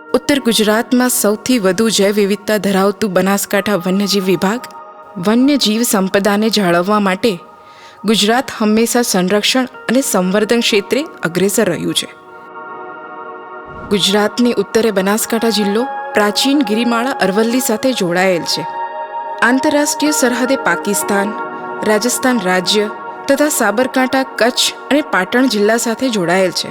ઉત્તર ગુજરાતમાં સૌથી વધુ જૈવ વિવિધતા ધરાવતું બનાસકાંઠા વન્યજીવ વિભાગ વન્યજીવ સંપદાને જાળવવા માટે ગુજરાત હંમેશા સંરક્ષણ અને સંવર્ધન ક્ષેત્રે અગ્રેસર રહ્યું છે. ગુજરાતની ઉત્તરે બનાસકાંઠા જિલ્લો પ્રાચીન ગિરિમાળા અરવલ્લી સાથે જોડાયેલ છે. આંતરરાષ્ટ્રીય સરહદે પાકિસ્તાન, રાજસ્થાન રાજ્ય તથા સાબરકાંઠા, કચ્છ અને પાટણ જિલ્લા સાથે જોડાયેલ છે.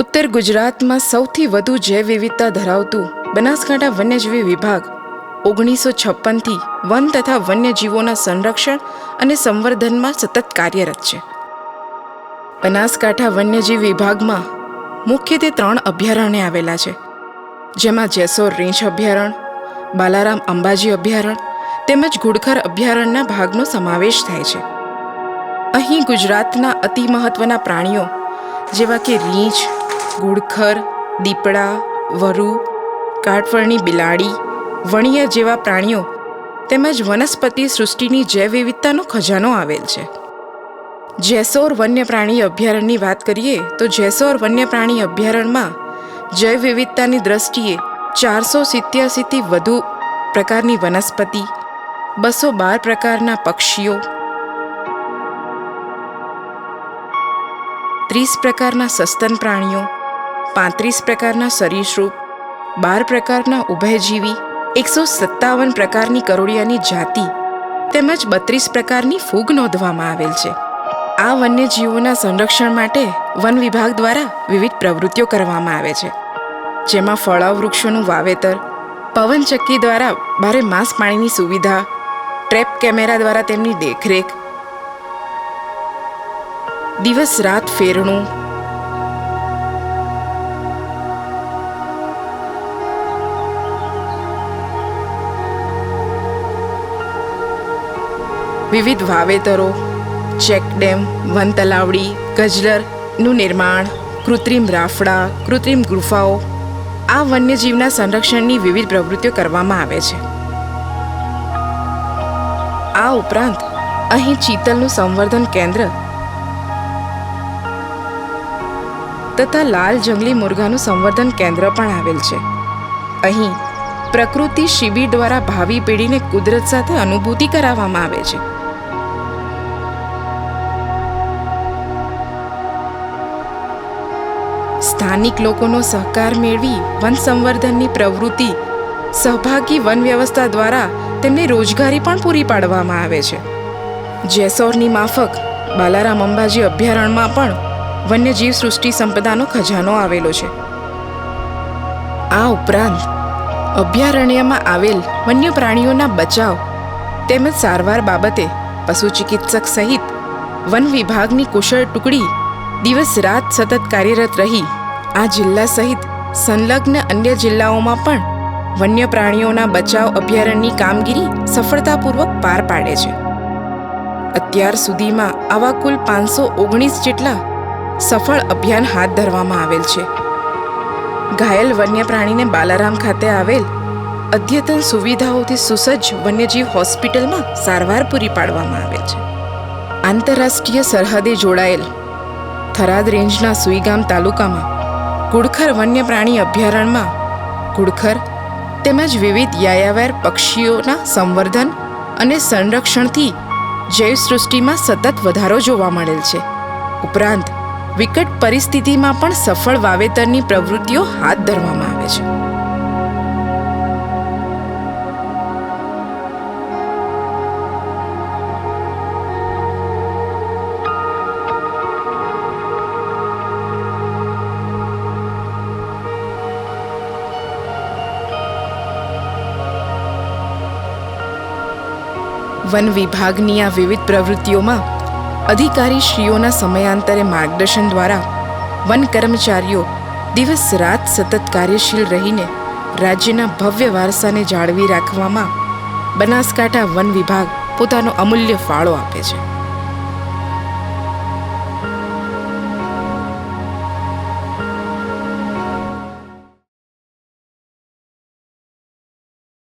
ઉત્તર ગુજરાતમાં સૌથી વધુ જૈવ વિવિધતા ધરાવતું બનાસકાંઠા વન્યજીવી વિભાગ 1956થી વન તથા વન્યજીવોના સંરક્ષણ અને સંવર્ધનમાં સતત કાર્યરત છે. બનાસકાંઠા વન્યજીવ વિભાગમાં મુખ્યત્વે 3 અભયારણ્ય આવેલા છે, જેમાં જેસોર રેન્જ અભયારણ્ય, બાલારામ અંબાજી અભયારણ્ય તેમજ ઘુડખર અભયારણ્યના ભાગનો સમાવેશ થાય છે. અહીં ગુજરાતના અતિ મહત્વના પ્રાણીઓ જેવા કે રીંછ, ઘુડખર, દીપડા, વરુ, કાઠવડની બિલાડી, વણિયા જેવા પ્રાણીઓ તેમજ વનસ્પતિ સૃષ્ટિની જૈવ વિવિધતાનો ખજાનો આવેલ છે. જેસોર વન્ય પ્રાણી અભયારણ્યની વાત કરીએ તો જેસોર વન્ય પ્રાણી અભયારણ્યમાં જૈવ વિવિધતાની દ્રષ્ટિએ 487થી વધુ પ્રકારની વનસ્પતિ, 212 પ્રકારના પક્ષીઓ, 30 પ્રકારના સસ્તન પ્રાણીઓ, 35 પ્રકારના સરીસૃપ, 12 પ્રકારના ઉભયજીવી, 157 પ્રકારની કરોળિયાની જાતિ તેમજ 32 પ્રકારની ફૂગ નોંધવામાં આવેલ છે. આ વન્યજીવોના સંરક્ષણ માટે વન વિભાગ દ્વારા વિવિધ પ્રવૃત્તિઓ કરવામાં આવે છે, જેમાં ફળાઉ વૃક્ષોનું વાવેતર, પવનચક્કી દ્વારા બારે માસ પાણીની સુવિધા, ટ્રેપ કેમેરા દ્વારા તેમની દેખરેખ, દિવસ રાત ફેરણું, વિવિધ વાવેતરો, ચેકડેમ, વન તલાવડી, ગજલરનું નિર્માણ, કૃત્રિમ રાફડા, કૃત્રિમ ગુફાઓ, આ વન્યજીવના સંરક્ષણની વિવિધ પ્રવૃત્તિઓ કરવામાં આવે છે. આ ઉપરાંત અહીં ચિત્તલનું સંવર્ધન કેન્દ્ર તથા લાલ જંગલી મુરઘાનું સંવર્ધન કેન્દ્ર પણ આવેલ છે. અહીં પ્રકૃતિ શિબિર દ્વારા ભાવિ પેઢીને કુદરત સાથે અનુભૂતિ કરાવવામાં આવે છે. સ્થાનિક લોકોનો સહકાર મેળવી વન સંવર્ધનની પ્રવૃત્તિ સહભાગી વન વ્યવસ્થા દ્વારા તેમને રોજગારી પણ પૂરી પાડવામાં આવે છે. જેસોરની માફક બાલારામ અંબાજી અભયારણ્યમાં પણ વન્યજીવ સૃષ્ટિ સંપદાનો ખજાનો આવેલો છે. આ ઉપરાંત અભયારણ્યમાં આવેલ વન્ય પ્રાણીઓના બચાવ તેમજ સારવાર બાબતે પશુ ચિકિત્સક સહિત વન વિભાગની કુશળ ટુકડી દિવસ રાત સતત કાર્યરત રહી આ જિલ્લા સહિત સંલગ્ન અન્ય જિલ્લાઓમાં પણ વન્ય પ્રાણીઓના બચાવ અભયારણ્યની કામગીરી સફળતાપૂર્વક પાર પાડે છે. અત્યાર સુધીમાં આવા કુલ 519 જેટલા સફળ અભિયાન હાથ ધરવામાં આવેલ છે. ઘાયલ વન્ય પ્રાણીને બાલારામ ખાતે આવેલ અદ્યતન સુવિધાઓથી સુસજ્જ વન્યજીવ હોસ્પિટલમાં સારવાર પૂરી પાડવામાં આવેલ છે. આંતરરાષ્ટ્રીય સરહદે જોડાયેલ થરાદ રેન્જના સુઈગામ તાલુકામાં ઘુડખર વન્ય પ્રાણી અભયારણ્યમાં ઘુડખર તેમજ વિવિધ યાયાવર પક્ષીઓના સંવર્ધન અને સંરક્ષણથી જૈવ સૃષ્ટિમાં સતત વધારો જોવા મળેલ છે. ઉપરાંત વિકટ પરિસ્થિતિમાં પણ સફળ વાવેતરની પ્રવૃત્તિઓ હાથ ધરવામાં આવે છે. વન વિભાગની આ વિવિધ પ્રવૃત્તિઓમાં અધિકારીશ્રીઓના સમયાંતરે માર્ગદર્શન દ્વારા વન કર્મચારીઓ દિવસ રાત સતત કાર્યશીલ રહીને રાજ્યના ભવ્ય વારસાને જાળવી રાખવામાં બનાસકાંઠા વન વિભાગ પોતાનો અમૂલ્ય ફાળો આપે છે.